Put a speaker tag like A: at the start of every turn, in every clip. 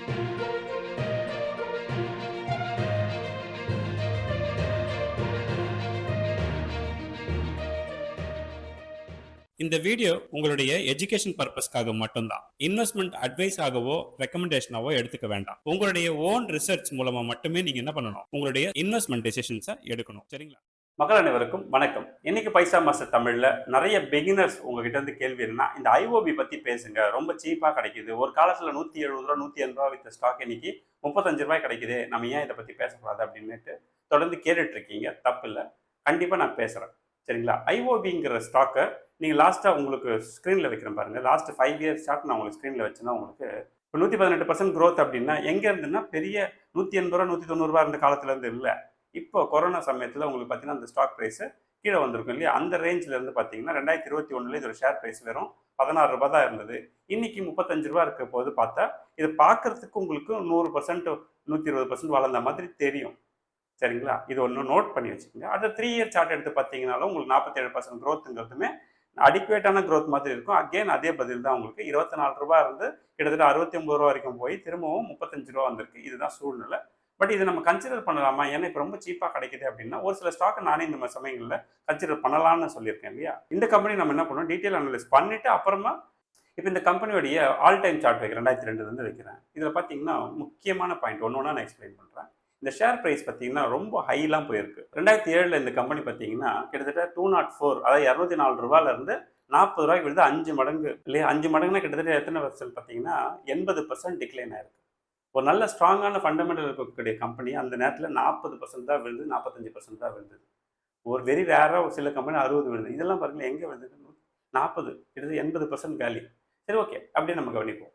A: இந்த வீடியோ உங்களுடைய எஜுகேஷன் பர்பஸ்க்காக மட்டும்தான். இன்வெஸ்ட்மெண்ட் அட்வைஸ் ஆகவோ ரெக்கமெண்டேஷனாவோ எடுத்துக்க வேண்டாம். உங்களுடைய ஓன் ரிசர்ச் மூலமா மட்டுமே நீங்க என்ன பண்ணணும், உங்களுடைய இன்வெஸ்ட்மெண்ட் டெசிஷன்ஸை எடுக்கணும். சரிங்களா? மக்கள் அனைவருக்கும் வணக்கம். இன்னைக்கு பைசா மாஸ்டர் தமிழ்ல நிறைய பிகினர்ஸ் உங்ககிட்ட இருந்து கேள்வி என்ன, இந்த ஐஓபி பத்தி பேசுங்க, ரொம்ப சீப்பா கிடைக்குது, ஒரு காலத்துல 170 ரூபா 180 ரூபா வித்த ஸ்டாக் இன்னைக்கு 35 ரூபாய் கிடைக்குது, நம்ம ஏன் இதை பத்தி பேசக்கூடாது அப்படின்னுட்டு தொடர்ந்து கேட்டுட்டு இருக்கீங்க. தப்பு இல்லை, கண்டிப்பா நான் பேசுறேன். சரிங்களா? ஐஓபிங்கிற ஸ்டாக்கை நீங்கள் லாஸ்ட்டாக உங்களுக்கு ஸ்க்ரீனில் வைக்கிறேன் பாருங்கள். லாஸ்ட் 5 இயர்ஸ் ஸ்டாக் நான் உங்களுக்கு ஸ்க்ரீனில் வச்சுன்னா உங்களுக்கு இப்போ 118% க்ரோத் அப்படின்னா எங்கே இருந்துன்னா பெரிய 180 ரூபா 190 ரூபா இருந்த காலத்துலேருந்து இல்லை. இப்போ கொரோனா சமயத்தில் உங்களுக்கு பார்த்தீங்கன்னா அந்த ஸ்டாக் ப்ரைஸு கீழே வந்திருக்கும் இல்லையா? அந்த ரேஞ்சில் இருந்து பார்த்தீங்கன்னா 2021 இதோட ஷேர் ப்ரைஸ் வெறும் 16 ரூபா தான் இருந்தது. இன்னைக்கு 35 ரூபா இருக்க போது பார்த்தா இது பார்க்கறதுக்கு உங்களுக்கு 100% 120% வளர்ந்த மாதிரி தெரியும். சரிங்களா? இது ஒன்று நோட் பண்ணி வச்சுக்கோங்க. அது 3 இயர் சார்ட் எடுத்து பார்த்தீங்கன்னாலும் உங்களுக்கு 47% க்ரோத்துங்கிறதுமே அடிக்குவேட்டான க்ரோத் மாதிரி இருக்கும். அகெயின் அதே பதில் தான் உங்களுக்கு 24 ரூபா இருந்து கிட்டத்தட்ட 69 ரூபா வரைக்கும் போய் திரும்பவும் 35 ரூபா வந்திருக்கு. இதுதான் சூழ்நிலை. பட் இதை நம்ம கன்சிடர் பண்ணலாமா? ஏன்னா இப்போ ரொம்ப சீப்பாக கிடைக்குது அப்படின்னா ஒரு சில ஸ்டாக்கை நானே இந்த மாதிரி சமயங்களில் கன்சிடர் பண்ணலாம்னு சொல்லியிருக்கேன் இல்லையா? இந்த கம்பெனி நம்ம என்ன பண்ணோம், டீட்டெயில் அனலைஸ் பண்ணிவிட்டு அப்புறமா இப்போ இந்த கம்பெனியோடைய ஆல் டைம் சார்ட் வைக்கிறேன், 2002 வைக்கிறேன். இதில் பார்த்தீங்கன்னா முக்கியமான பாயிண்ட் ஒன்று ஒன்றா நான் எக்ஸ்பிளைன் பண்ணுறேன். இந்த ஷேர் ப்ரைஸ் பார்த்தீங்கன்னா ரொம்ப ஹைலாம் போயிருக்கு. 2007 இந்த கம்பெனி பார்த்தீங்கன்னா கிட்டத்தட்ட 204, அதாவது 204 ரூபாயிலிருந்து 40 ரூபாய்க்கு விழுது 5 மடங்கு இல்லையா? 5 மடங்குனா கிட்டத்தட்ட எத்தனை பர்சன்ட் பார்த்தீங்கன்னா 80% டிக்ளைன் ஆயிருக்கு. ஒரு நல்ல ஸ்ட்ராங்கான ஃபண்டமெண்டல் இருக்கக்கூடிய கம்பெனி அந்த நேரத்தில் 40% தான் விழுது, 45% தான் விழுது. ஒரு வெரி ரேராக ஒரு சில கம்பெனி 60 விழுது. இதெல்லாம் பாருங்களேன் எங்கே விழுது? 40, கிட்டத்தட்ட 80% காலி. சரி, ஓகே, அப்படியே நம்ம கவனிப்போம்.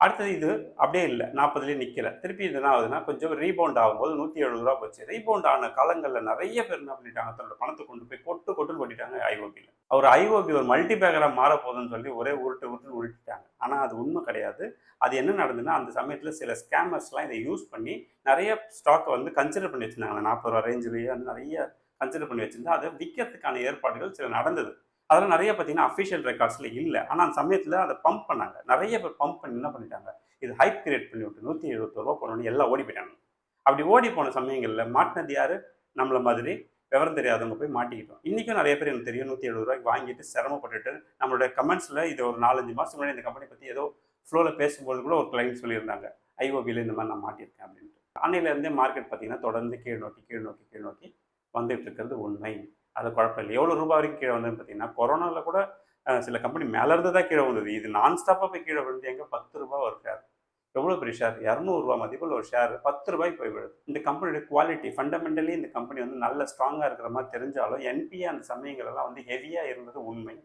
A: அடுத்தது இது அப்படியே இல்லை, 40லேயே நிற்கல. திருப்பி இது என்ன ஆகுதுன்னா கொஞ்சம் ரீபவுண்ட் ஆகும்போது 170 ரூபா போச்சு. ரீபவுண்ட் ஆன காலங்களில் நிறைய பேர் என்ன பண்ணிட்டாங்க, தன்னோட பணத்தை கொண்டு போய் கொட்டுன்னு கொட்டிட்டாங்க ஐஓபியில். அவர் ஐஓபி ஒரு மல்டி பேக்கராக மாற போகுதுன்னு சொல்லி ஒரே உருட்டிட்டாங்க. ஆனால் அது உண்மை கிடையாது. அது என்ன நடந்ததுன்னா அந்த சமயத்தில் சில ஸ்கேமர்ஸ்லாம் இதை யூஸ் பண்ணி நிறைய ஸ்டாக்கை வந்து கன்சிடர் பண்ணி வச்சுருந்தாங்க. 40 ரூபா ரேஞ்சிலேயே வந்து நிறைய கன்சிடர் பண்ணி வச்சுருந்தா அதை விற்கிறதுக்கான ஏற்பாடுகள் சில நடந்தது. அதெல்லாம் நிறைய பார்த்தீங்கன்னா அஃபிஷியல் ரெக்கார்ட்ஸில் இல்லை. ஆனால் அந்த சமயத்தில் அதை பம்ப் பண்ணாங்க. நிறைய பேர் பம்ப் பண்ணி என்ன பண்ணிட்டாங்க, இது ஹைப் கிரியேட் பண்ணி விட்டு 170 ரூபா போனோன்னு எல்லாம் ஓடி போயிட்டாங்க. அப்படி ஓடி போன சமயங்களில் மாட்டினது யார்? நம்மள மாதிரி விவரம் தெரியாதவங்க போய் மாட்டிக்கிட்டோம். இன்றைக்கும் நிறைய பேர் எனக்கு தெரியும் 170 ரூபாய்க்கு வாங்கிட்டு சிரமப்பட்டுட்டு நம்மளோட கமெண்ட்ஸில் இது ஒரு 4-5 மாதத்துக்கு முன்னாடி இந்த கம்பெனி பற்றி ஏதோ ஃப்ளோவில் பேசும்போது கூட ஒரு கிளைண்ட் சொல்லியிருந்தாங்க, ஐஓபியில் இந்த மாதிரி நான் மாட்டியிருக்கேன் அப்படின்ட்டு. அன்னையிலேருந்தே மார்க்கெட் பார்த்தீங்கன்னா தொடர்ந்து கீழ் நோக்கி வந்துட்டு இருக்கிறது உண்மை. அது குழப்பம் இல்லை. எவ்வளோ ரூபா வரைக்கும் கீழே வந்ததுன்னு பார்த்தீங்கன்னா கொரோனாவில் கூட சில கம்பெனி மேலே இருந்து தான் கீழே வந்தது. இது நான் ஸ்டாப்பாக போய் கீழே விழுந்து எங்கே 10 ரூபா ஒரு ஷேர். எவ்வளோ பெரிய ஷேர்? 200 ரூபா மதிப்பில் ஒரு ஷேர் 10 ரூபாய்க்கு போய் விழுது. இந்த கம்பெனியோட குவாலிட்டி ஃபண்டமெண்டலி இந்த கம்பெனி வந்து நல்ல ஸ்ட்ராங்காக இருக்கிற மாதிரி தெரிஞ்சாலும் என்பிஏ அந்த சமயங்களெல்லாம் வந்து ஹெவியாக இருந்தது உண்மை.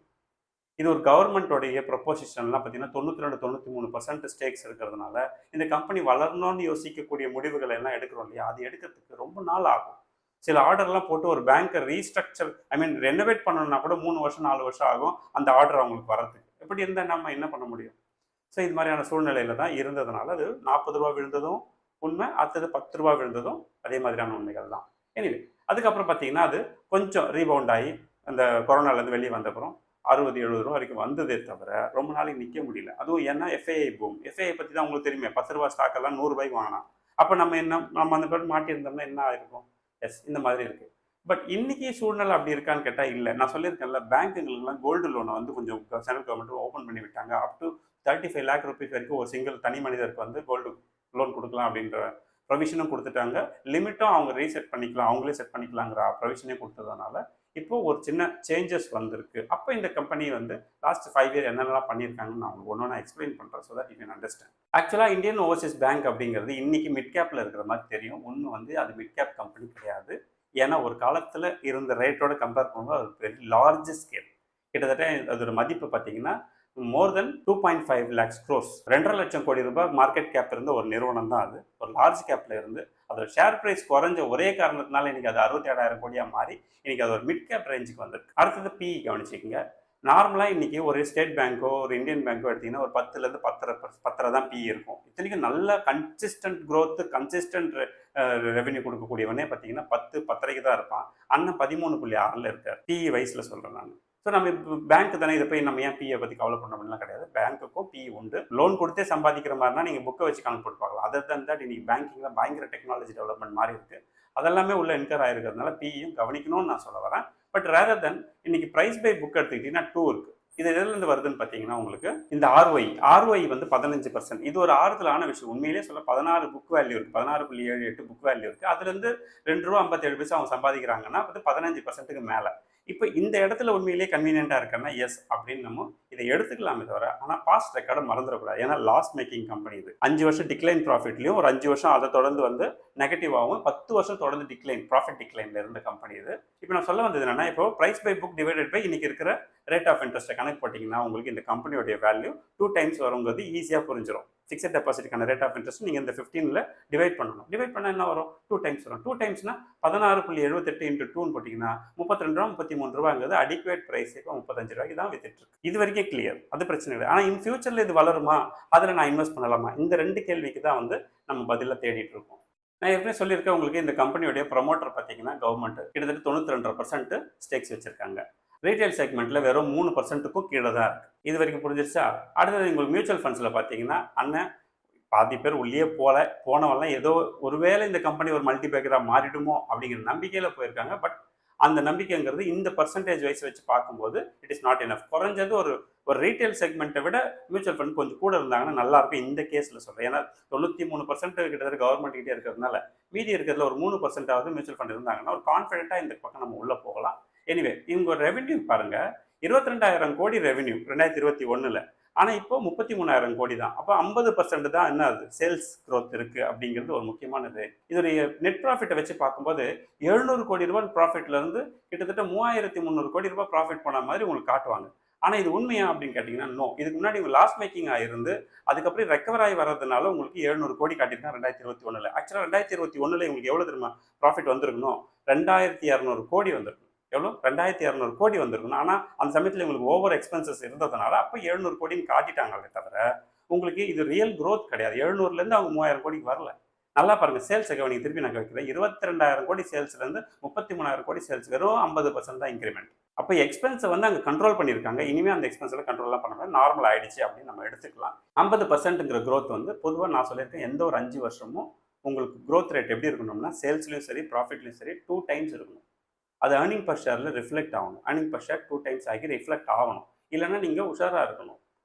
A: இது ஒரு கவர்மெண்ட்டோடைய ப்ரொப்போசிஷன்லாம் பார்த்தீங்கன்னா 92-93% ஸ்டேக்ஸ் இருக்கிறதுனால இந்த கம்பெனி வளரணும்னு யோசிக்கக்கூடிய முடிவுகளை எல்லாம் எடுக்கிறோம் இல்லையா? அது எடுக்கிறதுக்கு ரொம்ப நாள் ஆகும். சில ஆர்டர்லாம் போட்டு ஒரு பேங்க்கை ரீஸ்ட்ரக்சர் ரெனோவேட் பண்ணணும்னா கூட 3 வருஷம் 4 வருஷம் ஆகும் அந்த ஆர்டர் அவங்களுக்கு வரதுக்கு. எப்படி இருந்தால் நம்ம என்ன பண்ண முடியும்? ஸோ இது மாதிரியான சூழ்நிலையில் தான் இருந்ததுனால அது 40 ரூபா விழுந்ததும் உண்மை, அடுத்தது 10 ரூபா விழுந்ததும் அதே மாதிரியான உண்மைகள் தான். எனிவே அதுக்கப்புறம் பார்த்தீங்கன்னா அது கொஞ்சம் ரீபவுண்ட் ஆகி அந்த கொரோனாலேருந்து வெளியே வந்தப்புறம் 60-70 ரூபா வரைக்கும் வந்ததே தவிர ரொம்ப நாளைக்கு நிற்க முடியல. அதுவும் ஏன்னா எஃப்ஐஐ பூம். எஃப்ஐஐ பற்றி தான் உங்களுக்கு தெரியுமே, 10 ரூபா ஸ்டாக்கெல்லாம் 100 ரூபாய்க்கு வாங்கினா. அப்போ நம்ம அந்த பேர் மாட்டியிருந்தோம்னா என்ன ஆயிருக்கும்? எஸ், இந்த மாதிரி இருக்குது. பட் இன்றைக்கி சூழ்நிலை அப்படி இருக்கான்னு கேட்டால் இல்லை. நான் சொல்லியிருக்கேன்ல, பேங்க்குங்களுக்குலாம் கோல்டு லோனை வந்து கொஞ்சம் சென்ட்ரல் கவர்மெண்ட் ஓப்பன் பண்ணி விட்டாங்க. அப் டு 35 lakh rupees வரைக்கும் ஒரு சிங்கிள் தனி மனிதருக்கு வந்து கோல்டு லோன் கொடுக்கலாம் அப்படின்ற ப்ரொவிஷனும் கொடுத்துட்டாங்க. லிமிட்டும் அவங்க ரீசெட் பண்ணிக்கலாம், அவங்களே செட் பண்ணிக்கலாங்கிற ப்ரொவிஷனே கொடுத்ததுனால இப்போது ஒரு சின்ன சேஞ்சஸ் வந்திருக்கு. அப்போ இந்த கம்பெனி வந்து லாஸ்ட் 5 years என்னென்னலாம் பண்ணியிருக்காங்கன்னு நான் உங்களுக்கு ஒன்று எக்ஸ்பிளைன் பண்ணுறேன், so that you can understand. ஆக்சுவலாக இந்தியன் ஓவர்சீஸ் பேங்க் அப்படிங்கிறது இன்றைக்கி மிட் கேப்பில் இருக்கிற மாதிரி தெரியும். ஒன்று வந்து அது மிட் கேப் கம்பெனி கிடையாது. ஏன்னா ஒரு காலத்தில் இருந்த ரேட்டோட கம்பேர் பண்ணும்போது அது பெரிய லார்ஜ் ஸ்கேல். கிட்டத்தட்ட அதோட மதிப்பு பார்த்தீங்கன்னா மோர் தென் 2.5 lakhs crores, 2.5 லட்சம் கோடி ரூபாய் மார்க்கெட் கேப் இருந்த ஒரு நிறுவனம் தான் அது. ஒரு லார்ஜ் கேப்பில் இருந்து அதோட ஷேர் ப்ரைஸ் குறைஞ்ச ஒரே காரணத்தினால இன்றைக்கி அது 67,000 கோடியாக மாறி இன்றைக்கி அது ஒரு மிட் கேப் ரேஞ்சுக்கு வந்திருக்கு. அடுத்தது பிஇ கவனிச்சிக்கங்க. நார்மலாக இன்றைக்கி ஒரு ஸ்டேட் பேங்க்கோ ஒரு இந்தியன் பேங்க்கோ எடுத்திங்கன்னா ஒரு 10லேருந்து 10.5 தான் பிஇ இருக்கும். இத்தனைக்கும் நல்ல கன்சிஸ்டன்ட் க்ரோத்து, கன்சிஸ்டன்ட் ரெவென்யூ கொடுக்கக்கூடியவனே பார்த்தீங்கன்னா 10-10.5 தான் இருப்பான். அண்ணன் 13.6 இருக்கார். பிஇ வயசில் சொல்கிறேன் நான். ஸோ நம்ம பேங்க் தானே இதை போய் நம்ம ஏன் பிஏ பற்றி கவலை பண்ண அப்படின்லாம் கிடையாது. பேங்க்குக்கும் பி உண்டு. லோன் கொடுத்தே சம்பாதிக்கிற மாதிரினா நீங்கள் புக்கை வச்சு கணக்கு போட்டு பார்க்கலாம். அதர் தன் தட் இன்னைக்கு பேங்கிங்கில் பயங்கர டெக்னாலஜி டெவலப்மெண்ட் மாதிரி இருக்குது. அதெல்லாமே உள்ள என்கர் ஆகிருக்கிறதுனால பியும் கவனிக்கணும்னு நான் சொல்ல வரேன். பட் ரேதர் தென் இன்னைக்கு ப்ரைஸ் பை புக் எடுத்துக்கிட்டிங்கன்னா 2 இருக்குது. இது எதுலேருந்து வருதுன்னு பார்த்தீங்கன்னா உங்களுக்கு இந்த ஆர்ஒய் வந்து 15%. இது ஒரு ஆறுதலான விஷயம். உண்மையிலேயே சொல்ல 16 புக் வேல்யூ இருக்குது, 16.78 புக் வேல்யூ இருக்குது. அதுலேருந்து ₹2.57 அவங்க சம்பாதிக்கிறாங்கன்னா அது 15%க்கு மேலே. இப்போ இந்த இடத்துல உண்மையிலேயே கன்வீனியன்ட்டாக இருக்குன்னா எஸ் அப்படின்னு நம்ம இதை எடுத்துக்கலாமே தவிர, ஆனால் பாஸ்ட் ரெக்கார்டை மறந்துடக்கூடாது. ஏன்னா லாஸ் மேக்கிங் கம்பெனி இது. 5 வருஷம் டிக்ளைன் ப்ராஃபிட்லையும் ஒரு 5 வருஷம் அதை தொடர்ந்து வந்து நெகட்டிவாகவும் 10 வருஷம் தொடர்ந்து ப்ராஃபிட் டிக்ளைனில் இருந்த கம்பெனி இது. இப்போ நான் சொல்ல வந்தது என்னன்னா, இப்போ price by book divided by இன்னைக்கு இருக்கிற ரேட் ஆஃப் இன்ட்ரெஸ்ட்டை கனெக்ட் போட்டிங்கன்னா உங்களுக்கு இந்த கம்பெனியோடைய வேல்யூ 2 டைம்ஸ் வருங்கிறது ஈஸியாக புரிஞ்சிடும். ஃபிக்ஸட் டெபாசிட்டுக்கான ரேட் ஆஃப் இன்ட்ரெஸ்ட் நீங்கள் இந்த 15ல் டிவைட் பண்ணணும். டிவைட் பண்ணால் என்ன வரும்? 2 டைம்ஸ் வரும். 2 டைம்ஸ்னா 16.78 இன்ட்டு 2ன்னு போட்டிங்கன்னா ₹32 ₹33ங்கிறது அடிக்குவேட் ப்ரைஸ். இப்போ ₹35 தான் வித்துட்டு இருக்கு. இது வரைக்கும் கிளியர், அது பிரச்சனை இல்லை. ஆனால் இன் ஃபியூச்சரில் இது வளருமா, அதில் நான் இன்வெஸ்ட் பண்ணலாமா, இந்த 2 கேள்விக்கு தான் வந்து நம்ம பதிலாக தேடிட்டு இருக்கோம். நான் ஏற்கனவே சொல்லியிருக்கேன் உங்களுக்கு, இந்த கம்பெனியோடைய ப்ரொமோட்டர் பார்த்தீங்கன்னா கவர்மெண்ட் கிட்டத்தட்ட 92% ஸ்டேக்ஸ் வச்சிருக்காங்க. ரீட்டைல் செக்மெண்ட்டில் வெறும் 3%க்கும் கீழே தான் இருக்குது. இது வரைக்கும் புரிஞ்சிருச்சா? அடுத்தது உங்களுக்கு மியூச்சுவல் ஃபண்ட்ஸில் பார்த்தீங்கன்னா அண்ணன் பாதி பேர் உள்ளே போனவெல்லாம் ஏதோ ஒருவேளை இந்த கம்பெனி ஒரு மல்டிபேக்கராக மாறிடுமோ அப்படிங்கிற நம்பிக்கையில் போயிருக்காங்க. பட் அந்த நம்பிக்கைங்கிறது இந்த பர்சன்டேஜ் வைஸ் வச்சு பார்க்கும்போது இட் இஸ் நாட் எனஃப். குறைஞ்சது ஒரு ரீட்டைல் செக்மெண்ட்டை விட மியூச்சுவல் ஃபண்ட் கொஞ்சம் கூட இருந்தாங்கன்னா நல்லாயிருக்கும். இந்த கேஸில் சொல்கிறேன். ஏன்னா 93% கிட்டத்தட்ட கவர்மெண்ட் கிட்டே இருக்கிறதுனால மீதி இருக்கிறதுல ஒரு 3%ஆவது மியூச்சுவல் ஃபண்ட் இருந்தாங்கன்னா ஒரு கான்ஃபிடென்ட்டாக இந்த பக்கம் நம்ம உள்ளே போகலாம். எனிவே இவங்க ரெவென்யூ பாருங்க, 22,000 கோடி ரெவென்யூ 2021. ஆனால் இப்போ 33,000 கோடி தான். அப்போ 50% தான் என்ன அது சேல்ஸ் க்ரோத் இருக்குது அப்படிங்கிறது ஒரு முக்கியமானது. இதோடைய நெட் ப்ராஃபிட்டை வச்சு பார்க்கும்போது 700 கோடி ரூபாய் ப்ராஃபிட்லேருந்து கிட்டத்தட்ட 3,300 கோடி ரூபாய் ப்ராஃபிட் போன மாதிரி உங்களுக்கு காட்டுவாங்க. ஆனால் இது உண்மையா அப்படின்னு கேட்டிங்கன்னா நோ. இதுக்கு முன்னாடி இவங்க லாஸ் மேக்கிங்காக இருந்து அதுக்கப்புறம் ரெக்கவர் ஆகி வர்றதுனால உங்களுக்கு 700 கோடி காட்டியிருக்காங்க 2021. ஆக்சுவலாக 2021 இவங்களுக்கு எவ்வளோ தெரியுமா ப்ராஃபிட் வந்திருக்கணும்? 2,200 கோடி வந்திருக்கும். எவ்வளோ? 2,200 கோடி வந்திருக்கணும். ஆனால் அந்த சமயத்தில் உங்களுக்கு ஓவர் எக்ஸ்பென்சஸ் இருந்ததுனால அப்போ 700 கோடின்னு காட்டிட்டாங்களே தவிர உங்களுக்கு இது ரியல் க்ரோத் கிடையாது. 700லேருந்து அவங்க 3,000 கோடிக்கு வரல. நல்லா பாருங்கள், சேல்ஸை கவனிங்க. திருப்பி நான் வைக்கிறேன். 22,000 கோடி சேல்ஸ்லேருந்து 33,000 கோடி சேல்ஸ், வெறும் 50% தான் இன்க்ரிமெண்ட். அப்போ எக்ஸ்பென்ஸை வந்து அங்கே கண்ட்ரோல் பண்ணியிருக்காங்க. இனிமேல் அந்த எக்ஸ்பென்ஸில் கண்ட்ரோல்லாம் பண்ண முடியாது, நார்மல் ஆயிடுச்சு அப்படின்னு நம்ம எடுத்துக்கலாம். 50%ங்கிற க்ரோத் வந்து பொதுவாக நான் சொல்லியிருக்கேன், எந்த ஒரு 5 வருஷமும் உங்களுக்கு க்ரோத் ரேட் எப்படி இருக்கணும்னா சேல்ஸ்லையும் சரி ப்ராஃபிட்லையும் சரி 2 டைம்ஸ் இருக்கணும். அது ஏர்னிங் பர் ஷேரில் ரிஃப்ளெக்ட் ஆகணும். ஏர்னிங் பர் ஷேர் 2 டைம்ஸ் ஆகி ரிஃப்ளெக்ட் ஆகணும். இல்லைன்னா நீங்கள் உஷாராக இருக்கணும்.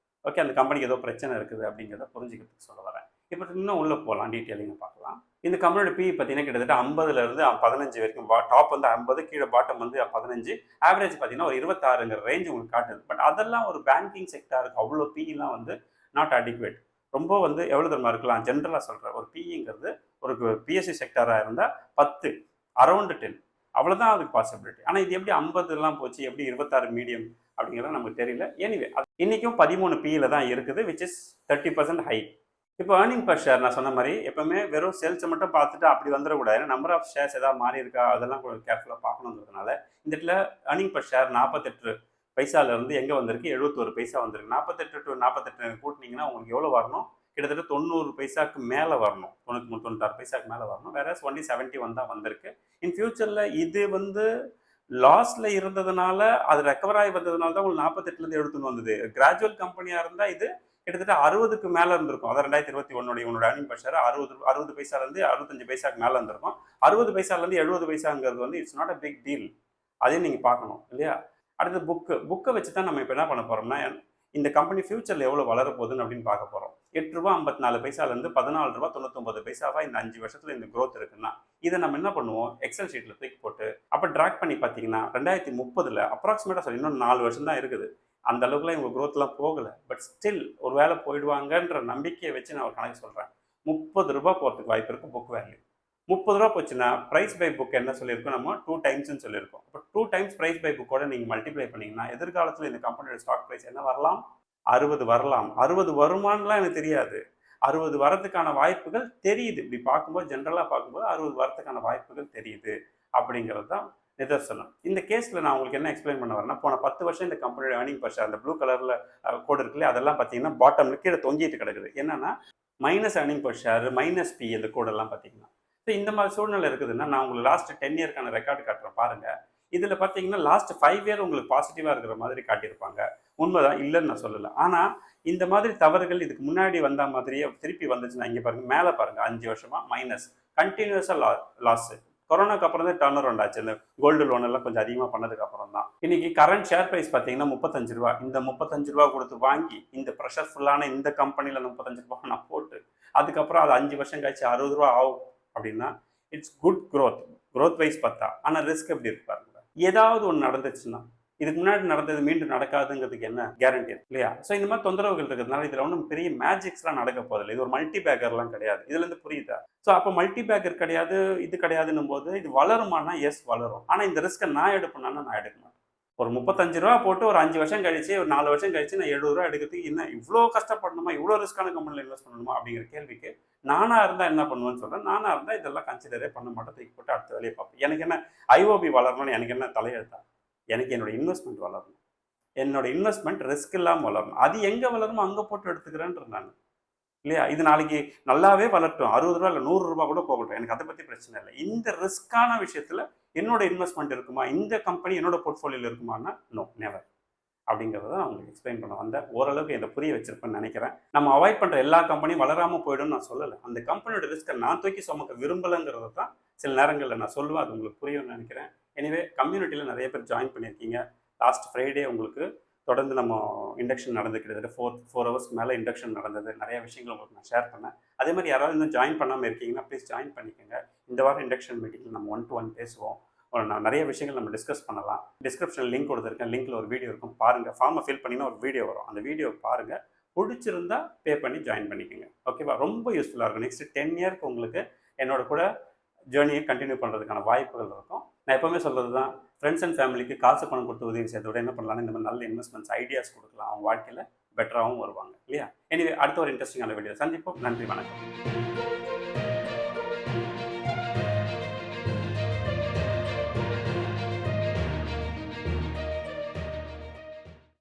A: ஓகே, அந்த கம்பெனிக்கு ஏதோ பிரச்சனை இருக்குது அப்படிங்கிறத புரிஞ்சுக்கிறதுக்கு சொல்ல வரேன். இப்போ இன்னும் உள்ளே போகலாம், டீட்டெயிலிங்க பார்க்கலாம். இந்த கம்பெனியோட பி பார்த்தீங்கன்னா கிட்டத்தட்ட 50லேருந்து 15 வரைக்கும். டாப் வந்து 50, கீழே பாட்டம் வந்து 15, ஆவரேஜ் பார்த்தீங்கன்னா ஒரு 26ங்கிற ரேஞ்ச் உங்களுக்கு காட்டுது. பட் அதெல்லாம் ஒரு பேங்கிங் செக்டாருக்கு அவ்வளோ பிலாம் வந்து நாட் அடிக்குவேட். ரொம்ப வந்து எவ்வளோ தரமாக இருக்கலாம். ஜென்ரலாக சொல்கிறேன், ஒரு பிங்கிறது ஒரு பிஎஸ்சி செக்டாராக இருந்தால் 10, அரௌண்ட் 10 அவ்வளோதான் அதுக்கு பாசிபிலிட்டி. ஆனால் இது எப்படி 50 போச்சு, எப்படி 26 மீடியம் அப்படிங்கிறது நமக்கு தெரியல. எனிவே இன்றைக்கும் 13 பியில் தான் இருக்குது, விச் இஸ் 30% ஹை. இப்போ ஏர்னிங் பர் ஷேர் நான் சொன்ன மாதிரி எப்பவுமே வெறும் சேல்ஸை மட்டும் பார்த்துட்டு அப்படி வந்துடக்கூடாது. ஏன்னா நம்பர் ஆஃப் ஷேர்ஸ் ஏதாவது மாறி இருக்கா அதெல்லாம் கொஞ்சம் கேர்ஃபுல்லாக பார்க்கணுங்கிறதுனால இந்த இடத்துல ஏர்னிங் பர் ஷேர் 48 பைசாலேருந்து எங்கே வந்திருக்கு? 71 பைசா வந்திருக்கு. 48 to 48 கூட்டினீங்கன்னா உங்களுக்கு எவ்வளோ வரணும்? கிட்டத்தட்ட 90 பைசாக்கு மேலே வரணும். 93, 96 பைசாக்கு மேலே வரணும். வேற ஒன்லி 71 தான் வந்திருக்கு. இன் ஃபியூச்சரில் இது வந்து லாஸில் இருந்ததுனால அது ரெக்கவர் ஆகி வந்ததுனால தான் உங்களுக்கு 48லேருந்து 71 வந்தது. கிராஜுவல் கம்பெனியாக இருந்தால் இது கிட்டத்தட்ட 60க்கு மேலே இருந்திருக்கும். அதான் 2021 உன்னோட ஏர்னிங் பர் ஷேர் 60 பைசாலேருந்து 65 பைசாக்கு மேலே இருந்திருக்கும். 60 பைசாலேருந்து 70 பைசாங்கிறது வந்து it's not a big deal. அதையும் நீங்கள் பார்க்கணும் இல்லையா? அடுத்து புக்கை வச்சு தான் நம்ம இப்போ என்ன பண்ண போகிறோம்னா இந்த கம்பெனி ஃபியூச்சரில் எவ்வளோ வளர போகுதுன்னு அப்படின்னு பார்க்க போகிறோம். ₹8.54 ₹14.99 இந்த 5 வருஷத்தில் இந்த க்ரோத் இருக்குன்னா இதை நம்ம என்ன பண்ணுவோம்? எக்ஸல் ஷீட்டில் தூக்கி போட்டு அப்போ ட்ராக் பண்ணி பார்த்தீங்கன்னா 2030 அப்ராக்சிமேட்டாக சொல்லி இன்னும் 4 வருஷம் தான் இருக்குது. அந்த அளவுக்குலாம் இவங்க க்ரோத்லாம் போகலை. பட் ஸ்டில் ஒரு வேலை போயிடுவாங்கன்ற நம்பிக்கையை வச்சு நான் ஒரு கணக்கு சொல்கிறேன். ₹30 போகிறதுக்கு வாய்ப்பு இருக்குது புக் வேல்யூ. ₹30 போச்சுன்னா ப்ரைஸ் பை புக் என்ன சொல்லியிருக்கோம்? நம்ம 2 டைம்ஸ்ன்னு சொல்லியிருக்கோம். அப்போ 2 டைம்ஸ் ப்ரைஸ் பை புக்கோட நீங்கள் மல்டிப்ளை பண்ணிங்கன்னா எதிர்காலத்தில் இந்த கம்பெனியோட ஸ்டாக் ப்ரைஸ் என்ன வரலாம்? 60 வரலாம். 60 வருமானலாம் எனக்கு தெரியாது. 60 வரதுக்கான வாய்ப்புகள் தெரியுது. இப்படி பார்க்கும்போது ஜென்ரலாக பார்க்கும்போது 60 வரதுக்கான வாய்ப்புகள் தெரியுது அப்படிங்கிறது தான் நிதர்சனம். இந்த கேஸில் நான் உங்களுக்கு என்ன எக்ஸ்பிளைன் பண்ண வரேன்னா, போன 10 வருஷம் இந்த கம்பெனியோட ஏர்னிங் பர் ஷேர் அந்த ப்ளூ கலரில் கோடு இருக்குல்ல, அதெல்லாம் பார்த்தீங்கன்னா பாட்டமில் கீழே தொங்கிட்டு கிடக்குது. என்னன்னா minus earning per share, minus P, இந்த கோடெல்லாம் பார்த்தீங்கன்னா. ஸோ இந்த மாதிரி சூழ்நிலை இருக்குதுன்னா நான் உங்களுக்கு லாஸ்ட் 10 இயர்க்கான ரெக்கார்டு காட்டுறேன் பாருங்கள். இதுல பாத்தீங்கன்னா லாஸ்ட் 5 இயர் உங்களுக்கு பாசிட்டிவா இருக்கிற மாதிரி காட்டியிருப்பாங்க. உண்மைதான், இல்லைன்னு நான் சொல்லல. ஆனா இந்த மாதிரி தவறுகள் இதுக்கு முன்னாடி வந்த மாதிரியே திருப்பி வந்துச்சுன்னா, இங்க பாருங்க, மேல பாருங்க, 5 வருஷமா மைனஸ், கண்டினியூஸா லாஸ். கொரோனாக்கு அப்புறம் தான் டர்ன் அரவுண்ட் ஆச்சு. இந்த கோல்டு லோன் எல்லாம் கொஞ்சம் அதிகமாக பண்ணதுக்கு அப்புறம் தான். இன்னைக்கு கரண்ட் ஷேர் பிரைஸ் பார்த்தீங்கன்னா 35 ரூபா. இந்த 35 ரூபா கொடுத்து வாங்கி இந்த ப்ரெஷர் ஃபுல்லான இந்த கம்பெனியில் 35 ரூபா நான் போட்டு அதுக்கப்புறம் அது 5 வருஷம் கழிச்சு 60 ரூபா ஆகும் அப்படின்னா இட்ஸ் குட் க்ரோத் வைஸ் பார்த்தா. ஆனால் ரிஸ்க் எப்படி இருக்கு பாருங்க. ஏதாவது ஒன்று நடந்துச்சுன்னா இதுக்கு முன்னாடி நடந்தது மீண்டும் நடக்காதுங்கிறதுக்கு என்ன கேரண்டி இல்லையா? ஸோ இந்த மாதிரி தொந்தரவுகள் இருக்கிறதுனால இதில் ஒன்றும் பெரிய மேஜிக்ஸ்லாம் நடக்க போதில்லை. இது ஒரு மல்டி பேக்கர்லாம் கிடையாது. இதுலேருந்து புரியுதா? ஸோ அப்போ மல்டி பேக்கர் கிடையாது, இது கிடையாதுன்னும் போது இது வளருமானா எஸ் வளரும். ஆனால் இந்த ரிஸ்க்கை நான் எடுப்பேன்னா நான் எடுக்க மாட்டேன். ஒரு 35 ரூபா போட்டு ஒரு 5 வருஷம் கழிச்சு, ஒரு 4 வருஷம் கழிச்சு நான் 70 ரூபா எடுக்கிறதுக்கு என்ன இவ்வளோ கஷ்டப்படணுமா, இவ்வளோ ரிஸ்க்கான கம்பெனியில் இன்வெஸ்ட் பண்ணணுமா அப்படிங்கிற கேள்விக்கு நானாக இருந்தால் என்ன பண்ணுவேன்னு சொல்கிறேன். நானாக இருந்தால் இதெல்லாம் கன்சிடரே பண்ண மாட்டேன், தூக்கி போட்டு அடுத்த வேலையை பார்ப்பேன். எனக்கு என்ன ஐஓபி வளரணும்னு எனக்கு என்ன தலையெழுத்தா? எனக்கு என்னோட இன்வெஸ்ட்மெண்ட் வளரணும். என்னோட இன்வெஸ்ட்மெண்ட் ரிஸ்க் இல்லாமல் வளரணும். அது எங்கே வளருமோ அங்கே போட்டு எடுத்துக்கிறேன்ற நான் இல்லையா? இது நாளைக்கு நல்லாவே வளரட்டும், 60 ரூபா இல்லை 100 ரூபா கூட போகட்டும், எனக்கு அதை பற்றி பிரச்சனை இல்லை. இந்த ரிஸ்க்கான விஷயத்தில் என்னோட இன்வெஸ்ட்மெண்ட் இருக்குமா, இந்த கம்பெனி என்னோட போர்ட்ஃபோலியோவில் இருக்குமானா நோ, நெவர் அப்படிங்கிறத நான் உங்களுக்கு எக்ஸ்பிளைன் பண்ண வந்தேன். ஓரளவுக்கு இதை புரிய வச்சிருப்பேன்னு நினைக்கிறேன். நம்ம அவாய்ட் பண்ணுற எல்லா கம்பெனியும் வளராமல் போயிடும்னு நான் சொல்லலை. அந்த கம்பெனியோட ரிஸ்க்கை நான் தூக்கி சுமக்க விரும்பலைங்கிறத தான் சில நேரங்களில் நான் சொல்லுவேன். அது உங்களுக்கு புரியும்னு நினைக்கிறேன். எனிவே, கம்யூனிட்டியில் நிறைய பேர் ஜாயின் பண்ணியிருக்கீங்க. லாஸ்ட் ஃப்ரைடே உங்களுக்கு தொடர்ந்து நம்ம இண்டக்ஷன் நடந்து கிட்டத்தட்ட 4 ஹவர்ஸ்க்கு மேலே இண்டக்ஷன் நடந்தது. நிறைய விஷயங்கள் உங்களுக்கு நான் ஷேர் பண்ணேன். அதே மாதிரி யாராவது இன்னும் ஜாயின் பண்ணாமல் இருக்கீங்கன்னா ப்ளீஸ் ஜாயின் பண்ணிக்கோங்க. இந்த வாரம் இண்டக்ஷன் மீட்டிங்கில் நம்ம 1 to 1 பேசுவோம். நான் நிறைய விஷயங்கள் நம்ம டிஸ்கஸ் பண்ணலாம். டிஸ்கிரிப்ஷனில் லிங்க் கொடுத்துருக்கேன். லிங்க்கில் ஒரு வீடியோ இருக்கும், பாருங்கள். ஃபார்மை ஃபில் பண்ணிங்கன்னா ஒரு வீடியோ வரும், அந்த வீடியோ பாருங்கள். பிடிச்சிருந்தா பே பண்ணி ஜாயின் பண்ணிக்கோங்க. ஓகேவா? ரொம்ப யூஸ்ஃபுல்லாக இருக்கும். நெக்ஸ்ட் 10 இயர்க்கு உங்களுக்கு என்னோட கூட ஜேர்னியை கண்டினியூ பண்ணுறதுக்கான வாய்ப்புகள் இருக்கும். நான் எப்போவுமே சொல்கிறது தான், ஃப்ரெண்ட்ஸ் அண்ட் ஃபேமிலிக்கு காசு பணம் கொடுத்து உதவி செய்யறத விட என்ன பண்ணலாம்னு இந்த மாதிரி நல்ல இன்வெஸ்ட்மெண்ட்ஸ் ஐடியாஸ் கொடுக்கலாம். அவங்க வாழ்க்கையில் பெட்டராகவும் வருவாங்க இல்லையா? எனிவே, அடுத்த ஒரு இன்ட்ரெஸ்டிங்கான வீடியோ சந்திப்போம். நன்றி, வணக்கம்.